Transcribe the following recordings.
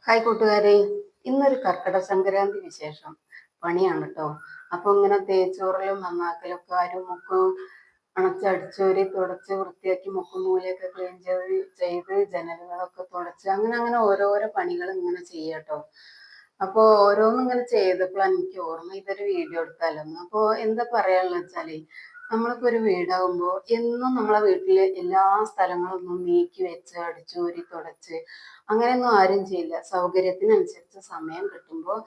Hi കൂട്ടുകാരെ, ഇന്നൊരു കർക്കിടക സംക്രാന്തി വിശേഷം പണിയാണ് കേട്ടോ. അപ്പൊ ഇങ്ങനെ തേച്ചോറിലും നന്നാക്കലും ഒക്കെ മുക്കും അണച്ചടിച്ചോരി തുടച്ച് വൃത്തിയാക്കി മുക്കും മൂലയൊക്കെ ക്ലീൻ ചെയ്ത് ജനലുകളൊക്കെ തുടച്ച് അങ്ങനെ അങ്ങനെ ഓരോരോ പണികൾ ഇങ്ങനെ ചെയ്യാട്ടോ. അപ്പൊ ഓരോന്നും ഇങ്ങനെ ചെയ്തപ്പോഴാണ് എനിക്ക് ഓർമ്മ ഇതൊരു വീഡിയോ എടുത്താലോന്ന്. അപ്പൊ എന്താ പറയാനുള്ള വെച്ചാല്, നമ്മളിപ്പോ ഒരു വീടാകുമ്പോ എന്നും നമ്മളെ വീട്ടിലെ എല്ലാ സ്ഥലങ്ങളൊന്നും നീക്കി വെച്ച് അടിച്ചൂരി തുടച്ച് അങ്ങനെയൊന്നും ആരും ചെയ്യില്ല. സൗകര്യത്തിനനുസരിച്ച് സമയം കിട്ടുമ്പോൾ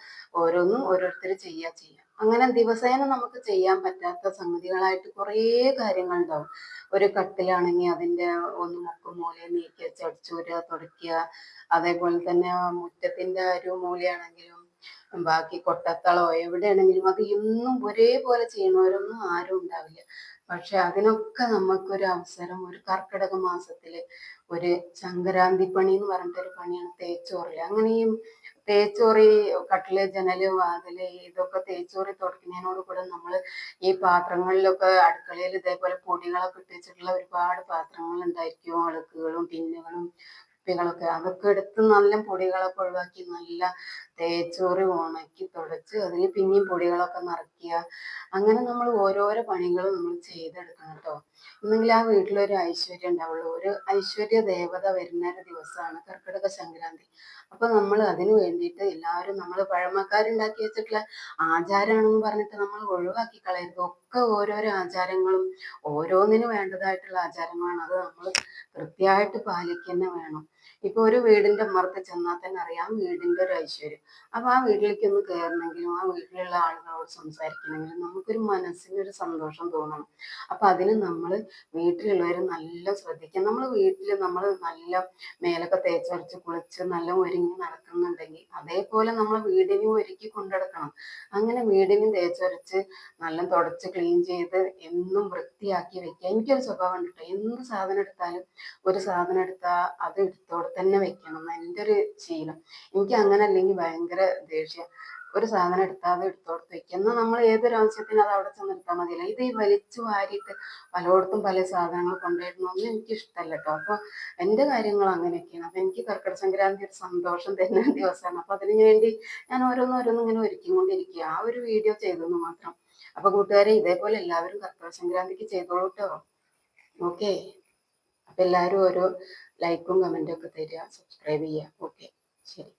ഓരോന്നും ഓരോരുത്തർ ചെയ്യാം. അങ്ങനെ ദിവസേന നമുക്ക് ചെയ്യാൻ പറ്റാത്ത സംഗതികളായിട്ട് കുറേ കാര്യങ്ങളുണ്ടാവും. ഒരു കട്ടിലാണെങ്കിൽ അതിൻ്റെ ഒന്ന് മുക്കും മൂലയും നീക്കി വെച്ച് അടിച്ചൂരുക, തുടയ്ക്കുക. അതേപോലെ തന്നെ മുറ്റത്തിന്റെ ഒരു മൂലയാണെങ്കിലും ബാക്കി കൊട്ടത്തളോ എവിടെയാണെങ്കിലും അത് എന്നും ഒരേപോലെ ചെയ്യണവരൊന്നും ആരും ഉണ്ടാവില്ല. പക്ഷെ അതിനൊക്കെ നമുക്കൊരു അവസരം ഒരു കർക്കിടക മാസത്തില് ഒരു സംക്രാന്തി പണി എന്ന് പറഞ്ഞിട്ടൊരു പണിയാണ് തേച്ചോറില്. അങ്ങനെയും തേച്ചോറി കട്ടില് ജനല് വാതില് ഇതൊക്കെ തേച്ചോറി തുടക്കുന്നതിനോട് കൂടെ നമ്മള് ഈ പാത്രങ്ങളിലൊക്കെ അടുക്കളയിൽ ഇതേപോലെ പൊടികളൊക്കെ ഇട്ട് വെച്ചിട്ടുള്ള ഒരുപാട് പാത്രങ്ങൾ ഉണ്ടായിരിക്കും. അളുക്കുകളും ടിന്നുകളും കുപ്പികളൊക്കെ അതൊക്കെ എടുത്ത് നല്ല പൊടികളൊക്കെ ഒഴിവാക്കി നല്ല തേച്ചോറി ഉണക്കി തുടച്ച് അതിൽ പിന്നെയും പൊടികളൊക്കെ നിറയ്ക്കുക. അങ്ങനെ നമ്മൾ ഓരോരോ പണികളും നമ്മൾ ചെയ്തെടുക്കണം കേട്ടോ. എന്നെങ്കിൽ ആ വീട്ടിലൊരു ഐശ്വര്യം ഉണ്ടാവുള്ളൂ. ഒരു ഐശ്വര്യ ദേവത വരുന്ന ഒരു ദിവസമാണ് കർക്കിടക സംക്രാന്തി. അപ്പൊ നമ്മൾ അതിന് വേണ്ടിയിട്ട് എല്ലാവരും നമ്മൾ പഴമക്കാരുണ്ടാക്കി വെച്ചിട്ടുള്ള ആചാരമാണെന്ന് പറഞ്ഞിട്ട് നമ്മൾ ഒഴിവാക്കി കളയരുത്. ഒക്കെ ഓരോരോ ആചാരങ്ങളും ഓരോന്നിനും വേണ്ടതായിട്ടുള്ള ആചാരങ്ങളാണ്. അത് നമ്മൾ കൃത്യമായിട്ട് പാലിക്കുക വേണം. ഇപ്പൊ ഒരു വീടിന്റെ ഉമ്മറത്ത് ചെന്നാൽ തന്നെ അറിയാം വീടിന്റെ ഒരു ഐശ്വര്യം. അപ്പൊ ആ വീട്ടിലേക്ക് ഒന്ന് കയറണമെങ്കിലും ആ വീട്ടിലുള്ള ആളുകളോട് സംസാരിക്കണമെങ്കിലും നമുക്കൊരു മനസ്സിനൊരു സന്തോഷം തോന്നണം. അപ്പൊ അതിന് നമ്മൾ വീട്ടിലുള്ളവർ നല്ല ശ്രദ്ധിക്കണം. നമ്മൾ വീട്ടിൽ നമ്മൾ നല്ല മേലൊക്കെ തേച്ചരച്ച് കുളിച്ച് നല്ല ഒരുങ്ങി നടക്കുന്നുണ്ടെങ്കിൽ അതേപോലെ നമ്മൾ വീടിനും ഒരുക്കി കൊണ്ടെടുക്കണം. അങ്ങനെ വീടിനും തേച്ചരച്ച് നല്ല തുടച്ച് ക്ലീൻ ചെയ്ത് എന്നും വൃത്തിയാക്കി വെക്കുക. എനിക്കൊരു സ്വഭാവം ഉണ്ട് കേട്ടോ. എന്ത് സാധനം എടുത്താലും ഒരു സാധനം എടുത്താൽ അത് എടുത്തോടെ തന്നെ വെക്കണം എന്ന് എൻ്റെ ഒരു ശീലം. എനിക്ക് അങ്ങനെ അല്ലെങ്കിൽ ഭയങ്കര ദേഷ്യം. ഒരു സാധനം എടുത്താൽ അത് എടുത്തോടത്ത് വെക്കുക. എന്നാൽ നമ്മൾ ഏതൊരു ആവശ്യത്തിന് അത് അവിടെ ചെന്ന് എടുത്താൽ മതിയല്ലോ. ഇത് ഈ വലിച്ചു വാരിയിട്ട് പലയിടത്തും പല സാധനങ്ങൾ കൊണ്ടുവരുന്നൊന്നും എനിക്ക് ഇഷ്ടമല്ല കേട്ടോ. അപ്പൊ എൻ്റെ കാര്യങ്ങൾ അങ്ങനെയൊക്കെയാണ്. അപ്പൊ എനിക്ക് കർക്കിടക സംക്രാന്തി ഒരു സന്തോഷം തരുന്ന ദിവസമാണ്. അപ്പൊ അതിനു വേണ്ടി ഞാൻ ഓരോന്നോരോന്നും ഇങ്ങനെ ഒരുക്കിക്കൊണ്ടിരിക്കുക. ആ ഒരു വീഡിയോ ചെയ്തെന്ന് മാത്രം. അപ്പൊ കൂട്ടുകാരെ, ഇതേപോലെ എല്ലാവരും കർക്കിടക സംക്രാന്തിക്ക് ചെയ്തോളൂ കേട്ടോ. ഓക്കെ. അപ്പൊ എല്ലാവരും ഓരോ ലൈക്കും കമന്റും ഒക്കെ തരിക, സബ്സ്ക്രൈബ് ചെയ്യുക. ഓക്കെ, ശരി.